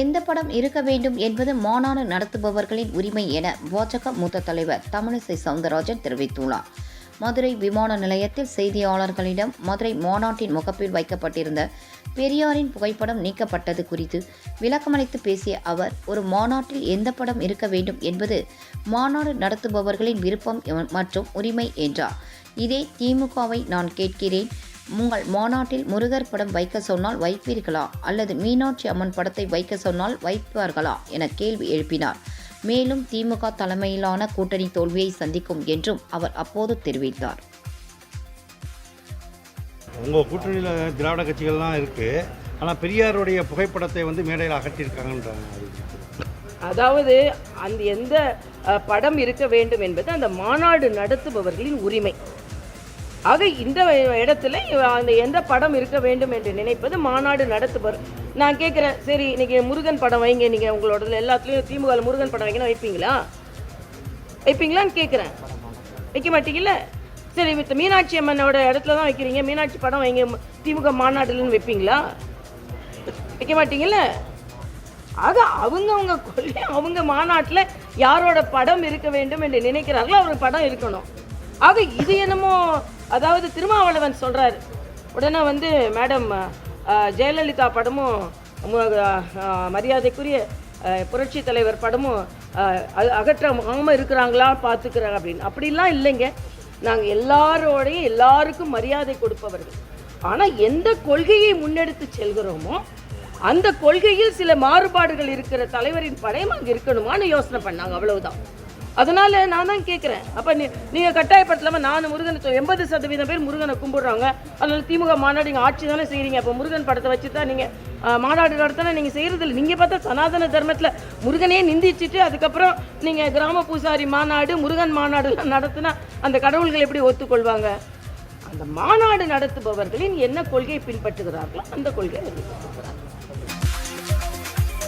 எந்த படம் இருக்க வேண்டும் என்பது மாநாடு நடத்துபவர்களின் உரிமை என பாஜக மூத்த தலைவர் தமிழிசை சவுந்தரராஜன் தெரிவித்துள்ளார். மதுரை விமான நிலையத்தில் செய்தியாளர்களிடம் மதுரை மாநாட்டின் முகப்பில் வைக்கப்பட்டிருந்த பெரியாரின் புகைப்படம் நீக்கப்பட்டது குறித்து விளக்கமளித்து பேசிய அவர், ஒரு மாநாட்டில் எந்த படம் இருக்க வேண்டும் என்பது மாநாடு நடத்துபவர்களின் விருப்பம் மற்றும் உரிமை என்றார். இதே திமுகவை நான் கேட்கிறேன், உங்கள் மாநாட்டில் முருகர் படம் வைக்க சொன்னால் வைப்பீர்களா அல்லது மீனாட்சி அம்மன் படத்தை வைக்க சொன்னால் வைப்பார்களா என கேள்வி எழுப்பினார். மேலும் திமுக தலைமையிலான கூட்டணி தோல்வியை சந்திக்கும் என்றும் அவர் அப்போது தெரிவித்தார். உங்கள் கூட்டணியில் திராவிட கட்சிகள்லாம் இருக்குது, ஆனால் பெரியாருடைய புகைப்படத்தை மேடையில் அகற்றியிருக்காங்கன்றாங்க. அதாவது அந்த எந்த படம் இருக்க வேண்டும் என்பது அந்த மாநாடு நடத்துபவர்களின் உரிமை. ஆக இந்த இடத்துல அந்த எந்த படம் இருக்க வேண்டும் என்று நினைப்பது மாநாடு நடத்துபவர். நான் கேட்குறேன், சரி இன்னைக்கு முருகன் படம் வைங்க, நீங்கள் உங்களோட எல்லாத்துலேயும் திமுக முருகன் படம் வைக்கணும், வைப்பீங்களான்னு கேட்குறேன். வைக்க மாட்டீங்கல்ல? சரி, மீனாட்சி அம்மனோட இடத்துல தான் வைக்கிறீங்க, மீனாட்சி படம் வைங்க திமுக மாநாடுலன்னு வைப்பீங்களா? வைக்க மாட்டீங்கல்ல? ஆக அவங்க கொள்கை, அவங்க மாநாட்டில் யாரோட படம் இருக்க வேண்டும் என்று நினைக்கிறார்களோ அவர் படம் இருக்கணும். ஆக இது என்னமோ, அதாவது திருமாவளவன் சொல்கிறார், உடனே மேடம் ஜெயலலிதா படமும் மரியாதைக்குரிய புரட்சி தலைவர் படமும் அகற்றாமல் இருக்கிறாங்களா பார்த்துக்கிறாங்க அப்படின்னு. அப்படிலாம் இல்லைங்க, நாங்கள் எல்லாருக்கும் மரியாதை கொடுப்பவர்கள். ஆனால் எந்த கொள்கையை முன்னெடுத்து செல்கிறோமோ அந்த கொள்கையில் சில மாறுபாடுகள் இருக்கிற தலைவரின் படையும் அங்கே இருக்கணுமான்னு யோசனை பண்ணாங்க, அவ்வளவுதான். அதனால நான் தான் கேட்குறேன், அப்போ நீங்கள் கட்டாயப்படுத்தலாமல், நான் முருகனை 80% பேர் முருகனை கும்பிடுறாங்க, அதனால திமுக மாநாடு நீங்கள் ஆட்சி தானே செய்கிறீங்க, அப்போ முருகன் படத்தை வச்சு தான் நீங்கள் மாநாடு நடத்தினா நீங்கள் செய்கிறதில்ல. நீங்கள் பார்த்தா சனாதன தர்மத்தில் முருகனே நிந்திச்சுட்டு அதுக்கப்புறம் நீங்கள் கிராம பூசாரி மாநாடு முருகன் மாநாடுலாம் நடத்தினா அந்த கடவுள்கள் எப்படி ஒத்துக்கொள்வாங்க? அந்த மாநாடு நடத்துபவர்களின் என்ன கொள்கையை பின்பற்றுகிறார்களோ அந்த கொள்கையை